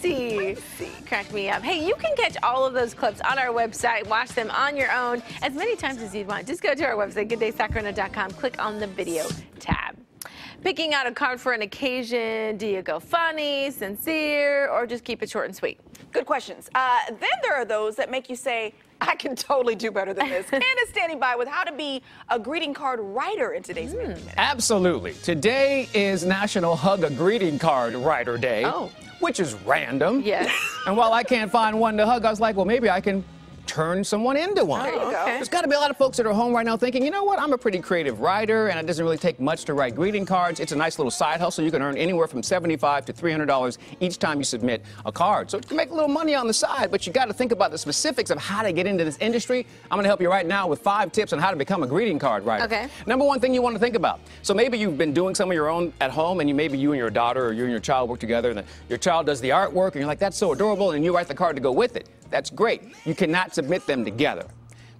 spicy. Crack me up. Hey, you can catch all of those clips on our website. Watch them on your own as many times as you want. Just go to our website, gooddaysacramento.com. Click on the video tab. Picking out a card for an occasion. Do you go funny, sincere, or just keep it short and sweet? Good questions. Then there are those that make you say, I can totally do better than this. Candace standing by with how to be a greeting card writer in today's Minute. Absolutely. Today is National Hug a Greeting Card Writer Day, which is random. Yes. And while I can't find one to hug, I was like, well, maybe I can turn someone into one. There you go. Okay. There's got to be a lot of folks that are home right now thinking, you know what, I'm a pretty creative writer, and it doesn't really take much to write greeting cards. It's a nice little side hustle. You can earn anywhere from $75 to $300 each time you submit a card. So you can make a little money on the side, but you got to think about the specifics of how to get into this industry. I'm going to help you right now with 5 tips on how to become a greeting card writer. Okay. Number one thing you want to think about. So maybe you've been doing some of your own at home, and maybe you and your daughter or you and your child work together, and your child does the artwork, and you're like, that's so adorable, and you write the card to go with it. That's great. You cannot submit them together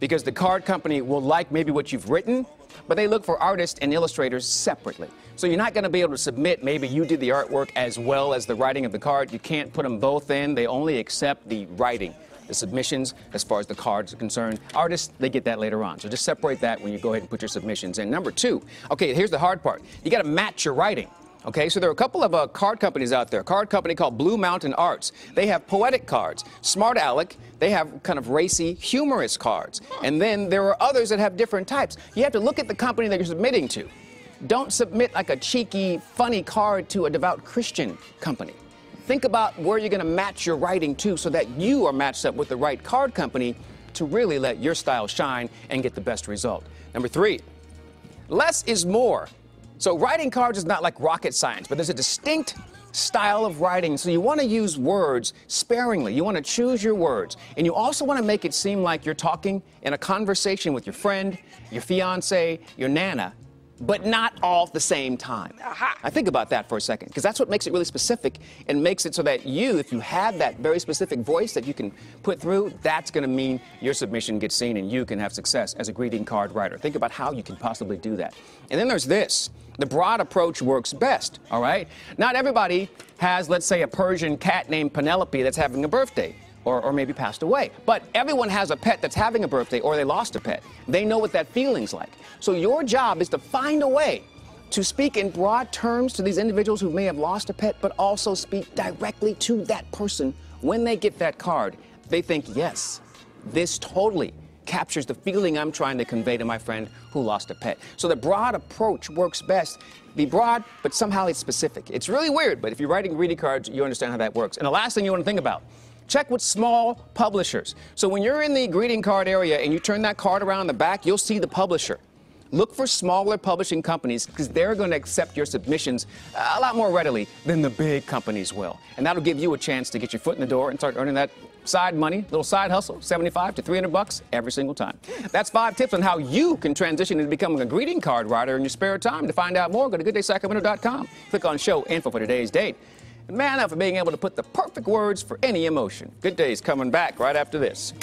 because the card company will like maybe what you've written, but they look for artists and illustrators separately. So you're not going to be able to submit maybe you did the artwork as well as the writing of the card. You can't put them both in. They only accept the writing. The submissions, as far as the cards are concerned. Artists, they get that later on. So just separate that when you go ahead and put your submissions in. Number 2, okay, here's the hard part. You got to match your writing. Okay, so there are a couple of card companies out there. A card company called Blue Mountain Arts. They have poetic cards. Smart Alec, they have kind of racy, humorous cards. And then there are others that have different types. You have to look at the company that you're submitting to. Don't submit like a cheeky, funny card to a devout Christian company. Think about where you're going to match your writing to so that you are matched up with the right card company to really let your style shine and get the best result. Number 3, less is more. So writing cards is not like rocket science, but there's a distinct style of writing. So you want to use words sparingly. You want to choose your words. And you also want to make it seem like you're talking in a conversation with your friend, your fiance, your nana, but not all at the same time. I think about that for a second, because that's what makes it really specific and makes it so that you, if you have that very specific voice that you can put through, that's going to mean your submission gets seen and you can have success as a greeting card writer. Think about how you can possibly do that. And then there's this. The broad approach works best, all right? Not everybody has, let's say, a Persian cat named Penelope that's having a birthday. Or maybe passed away. But everyone has a pet that's having a birthday or they lost a pet. They know what that feeling's like. So your job is to find a way to speak in broad terms to these individuals who may have lost a pet, but also speak directly to that person when they get that card. They think, yes, this totally captures the feeling I'm trying to convey to my friend who lost a pet. So the broad approach works best. Be broad, but somehow it's specific. It's really weird, but if you're writing greeting cards, you understand how that works. And the last thing you want to think about, check with small publishers. So when you're in the greeting card area and you turn that card around the back, you'll see the publisher. Look for smaller publishing companies because they're going to accept your submissions a lot more readily than the big companies will. And that'll give you a chance to get your foot in the door and start earning that side money, little side hustle, $75 to $300 every single time. That's 5 tips on how you can transition into becoming a greeting card writer in your spare time. To find out more, go to gooddaysacramento.com. Click on show info for today's date. Man up for being able to put the perfect words for any emotion. Good Day's coming back right after this.